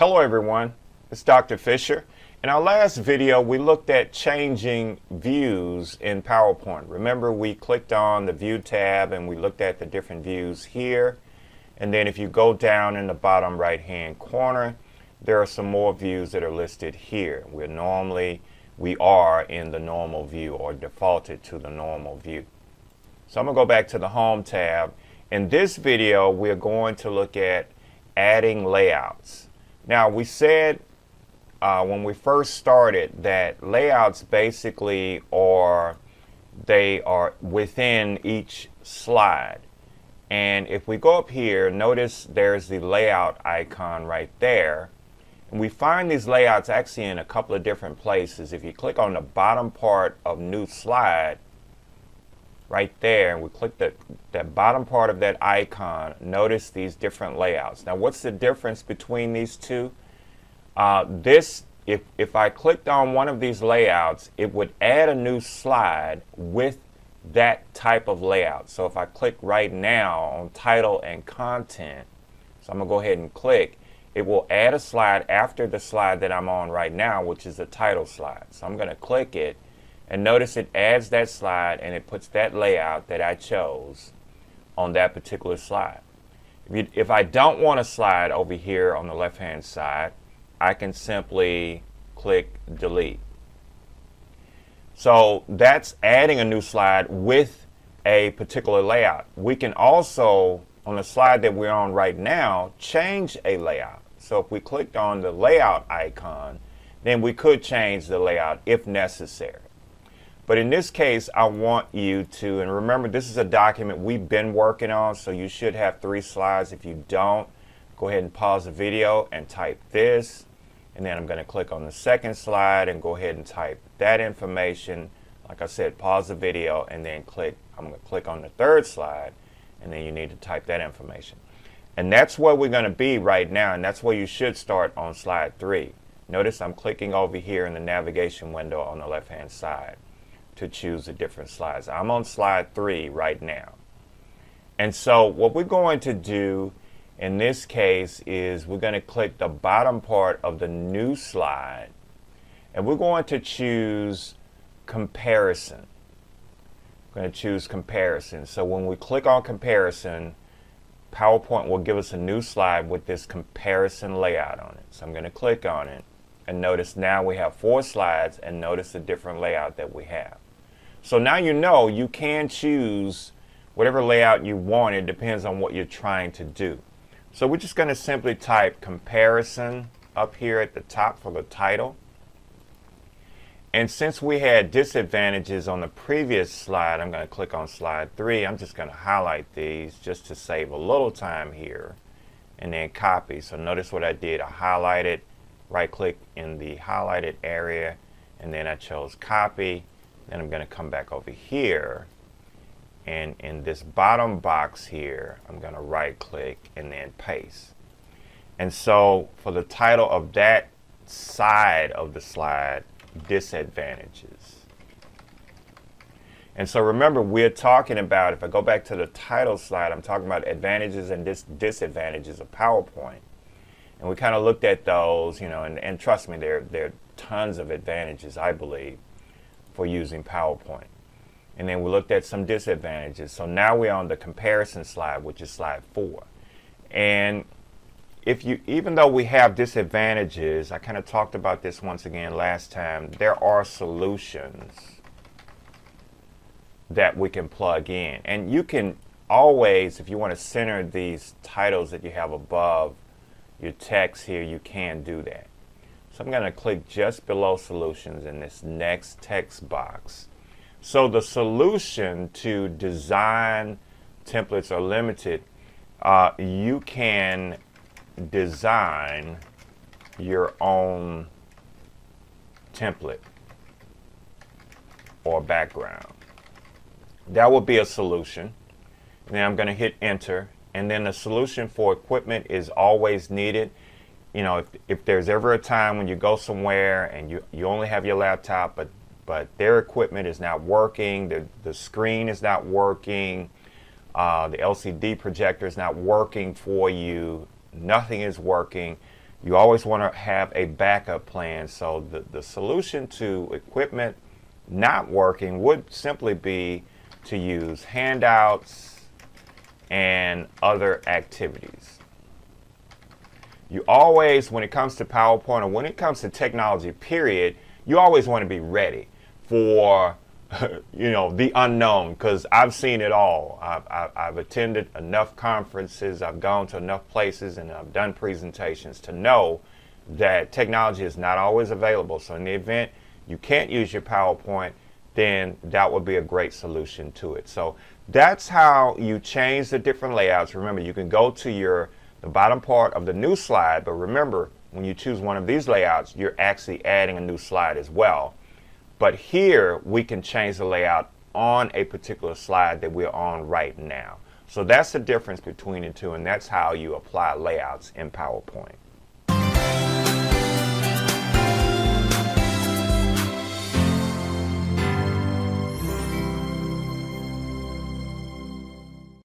Hello everyone, it's Dr. Fisher. In our last video we looked at changing views in PowerPoint. Remember, we clicked on the View tab and we looked at the different views here, and then if you go down in the bottom right hand corner there are some more views that are listed here. We are in the normal view, or defaulted to the normal view. So I'm going to go back to the Home tab. In this video we're going to look at adding layouts. Now, we said when we first started that layouts basically they are within each slide. And if we go up here, notice there's the layout icon right there. And we find these layouts actually in a couple of different places. If you click on the bottom part of New Slide, right there, and we click that bottom part of that icon, notice these different layouts. Now, what's the difference between these two? If I clicked on one of these layouts, it would add a new slide with that type of layout. So if I click right now on Title and Content, so I'm going to go ahead and click, it will add a slide after the slide that I'm on right now, which is the title slide. So I'm going to click it, and notice it adds that slide and it puts that layout that I chose on that particular slide. If I don't want a slide over here on the left hand side, I can simply click delete. So that's adding a new slide with a particular layout. We can also, on the slide that we're on right now, change a layout. So if we clicked on the layout icon, then we could change the layout if necessary. But in this case, I want you to, and remember, this is a document we've been working on, so you should have 3 slides. If you don't, go ahead and pause the video and type this, and then I'm going to click on the second slide and go ahead and type that information. Like I said, pause the video and then I'm going to click on the third slide, and then you need to type that information. And that's where we're going to be right now, and that's where you should start on slide 3. Notice I'm clicking over here in the navigation window on the left hand side to choose the different slides. I'm on slide 3 right now. And so what we're going to do in this case is we're going to click the bottom part of the new slide, and we're going to choose comparison. We're going to choose comparison. So when we click on comparison, PowerPoint will give us a new slide with this comparison layout on it. So I'm going to click on it, and notice now we have 4 slides, and notice the different layout that we have. So now you know you can choose whatever layout you want. It depends on what you're trying to do. So we're just going to simply type comparison up here at the top for the title. And since we had disadvantages on the previous slide, I'm going to click on slide 3. I'm just going to highlight these just to save a little time here, and then copy. So notice what I did. I highlighted, right click in the highlighted area, and then I chose copy. Then I'm going to come back over here, and in this bottom box here I'm going to right click and then paste. And so for the title of that side of the slide, disadvantages. And so remember, we're talking about, if I go back to the title slide, I'm talking about advantages and disadvantages of PowerPoint. And we kind of looked at those, and trust me, there are tons of advantages, I believe, for using PowerPoint. And then we looked at some disadvantages. So now we're on the comparison slide, which is slide 4. And even though we have disadvantages, I kind of talked about this once again last time, there are solutions that we can plug in. And you can always, if you want to center these titles that you have above your text here, you can do that. So I'm going to click just below solutions in this next text box. So the solution to design templates are limited. You can design your own template or background. That will be a solution. And then I'm going to hit enter, and then the solution for equipment is always needed. If there's ever a time when you go somewhere and you only have your laptop, but their equipment is not working, the screen is not working, the LCD projector is not working for you, nothing is working, You always want to have a backup plan. So the solution to equipment not working would simply be to use handouts and other activities. You always, when it comes to PowerPoint or when it comes to technology, period, you always want to be ready for the unknown, because I've seen it all. I've attended enough conferences, I've gone to enough places, and I've done presentations to know that technology is not always available. So in the event you can't use your PowerPoint, then that would be a great solution to it. So that's how you change the different layouts. Remember, you can go to the bottom part of the new slide, but remember, when you choose one of these layouts, you're actually adding a new slide as well. But here we can change the layout on a particular slide that we're on right now. So that's the difference between the two, and that's how you apply layouts in PowerPoint.